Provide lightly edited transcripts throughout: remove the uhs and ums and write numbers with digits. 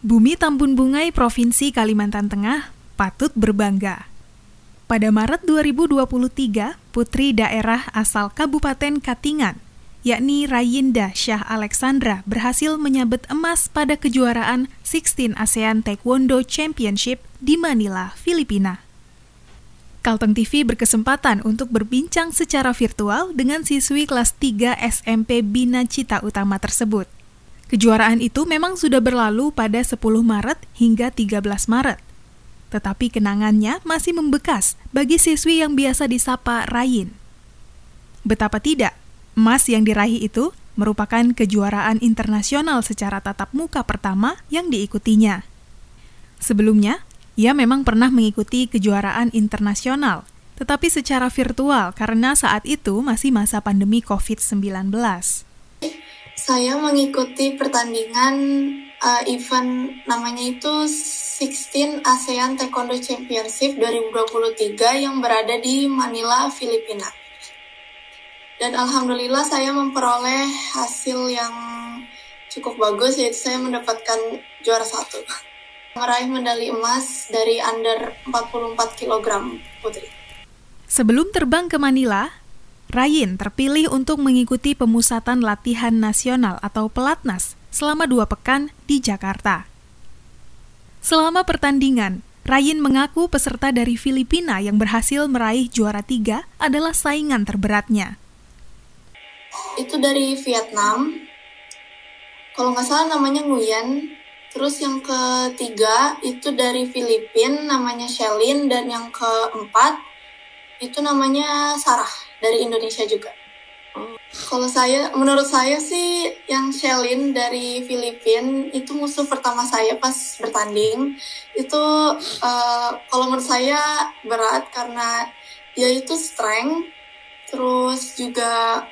Bumi Tambun Bungai Provinsi Kalimantan Tengah patut berbangga. Pada Maret 2023, putri daerah asal Kabupaten Katingan, yakni Rayinda Syah Alexandra, berhasil menyabet emas pada kejuaraan 16 ASEAN Taekwondo Championship di Manila, Filipina. Kalteng TV berkesempatan untuk berbincang secara virtual dengan siswi kelas 3 SMP Bina Cita Utama tersebut. Kejuaraan itu memang sudah berlalu pada 10 Maret hingga 13 Maret. Tetapi kenangannya masih membekas bagi siswi yang biasa disapa Rayin. Betapa tidak, emas yang diraih itu merupakan kejuaraan internasional secara tatap muka pertama yang diikutinya. Sebelumnya, ia memang pernah mengikuti kejuaraan internasional, tetapi secara virtual karena saat itu masih masa pandemi COVID-19. Saya mengikuti pertandingan event namanya itu 16 ASEAN Taekwondo Championship 2023 yang berada di Manila, Filipina. Dan alhamdulillah saya memperoleh hasil yang cukup bagus, yaitu saya mendapatkan juara 1. Meraih medali emas dari under 44 kg putri. Sebelum terbang ke Manila, Rayin terpilih untuk mengikuti pemusatan latihan nasional atau pelatnas selama 2 pekan di Jakarta. Selama pertandingan, Rayin mengaku peserta dari Filipina yang berhasil meraih juara 3 adalah saingan terberatnya. Itu dari Vietnam, kalau nggak salah namanya Nguyen. Terus yang ketiga itu dari Filipina, namanya Shelin. Dan yang keempat itu namanya Sarah, dari Indonesia juga. Menurut saya sih yang Shelin dari Filipina itu musuh pertama saya pas bertanding. Itu kalau menurut saya berat karena dia itu strength, terus juga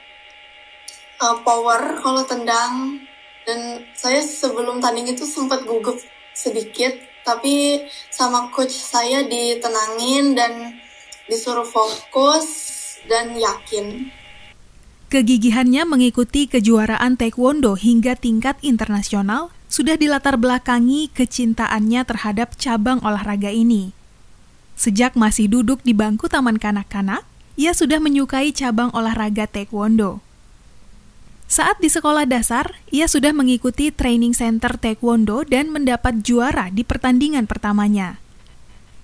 power kalau tendang. Dan saya sebelum tanding itu sempat gugup sedikit, tapi sama coach saya ditenangin dan disuruh fokus dan yakin. Kegigihannya mengikuti kejuaraan taekwondo hingga tingkat internasional sudah dilatar belakangi kecintaannya terhadap cabang olahraga ini. Sejak masih duduk di bangku taman kanak-kanak, ia sudah menyukai cabang olahraga taekwondo. Saat di sekolah dasar, ia sudah mengikuti training center taekwondo dan mendapat juara di pertandingan pertamanya.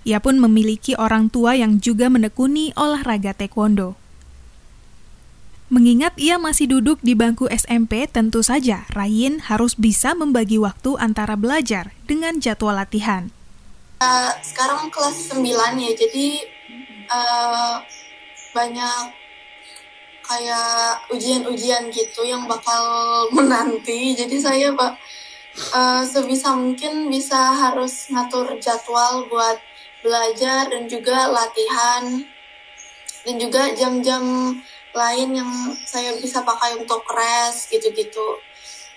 Ia pun memiliki orang tua yang juga menekuni olahraga taekwondo. Mengingat ia masih duduk di bangku SMP, tentu saja Rayin harus bisa membagi waktu antara belajar dengan jadwal latihan. Sekarang kelas 9 ya, jadi banyak kayak ujian-ujian gitu yang bakal menanti. Jadi saya sebisa mungkin harus ngatur jadwal buat belajar dan juga latihan. Dan juga jam-jam lain yang saya bisa pakai untuk rest gitu-gitu.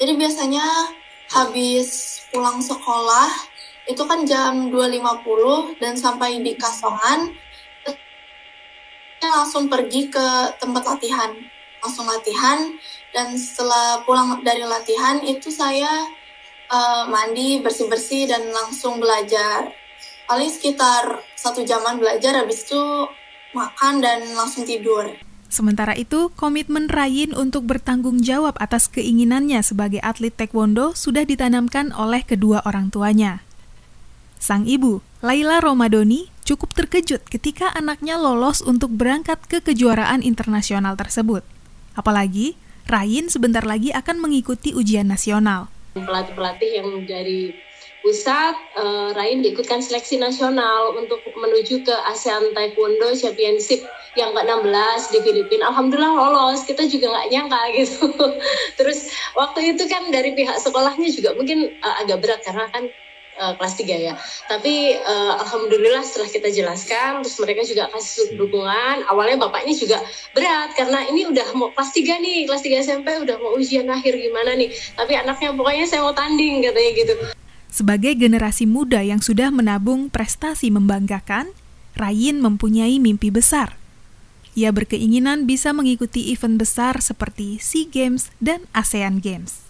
Jadi biasanya habis pulang sekolah itu kan jam 2.50 dan sampai di Kasongan langsung pergi ke tempat latihan, langsung latihan. Dan setelah pulang dari latihan itu saya mandi, bersih-bersih dan langsung belajar. Paling sekitar 1 jaman belajar, habis itu makan dan langsung tidur. Sementara itu, komitmen Rayin untuk bertanggung jawab atas keinginannya sebagai atlet taekwondo sudah ditanamkan oleh kedua orang tuanya. Sang ibu, Laila Romadoni, cukup terkejut ketika anaknya lolos untuk berangkat ke kejuaraan internasional tersebut. Apalagi, Rayin sebentar lagi akan mengikuti ujian nasional. Pelatih-pelatih yang dari pusat, Rayin diikutkan seleksi nasional untuk menuju ke ASEAN Taekwondo Championship yang ke-16 di Filipina. Alhamdulillah lolos, kita juga nggak nyangka gitu. Terus waktu itu kan dari pihak sekolahnya juga mungkin agak berat karena kan kelas 3 ya. Tapi alhamdulillah setelah kita jelaskan, terus mereka juga kasih dukungan. Awalnya bapaknya juga berat karena ini udah mau kelas 3 nih, kelas 3 SMP udah mau ujian akhir gimana nih. Tapi anaknya pokoknya saya mau tanding katanya gitu. Sebagai generasi muda yang sudah menabung prestasi membanggakan, Rayin mempunyai mimpi besar. Ia berkeinginan bisa mengikuti event besar seperti SEA Games dan ASEAN Games.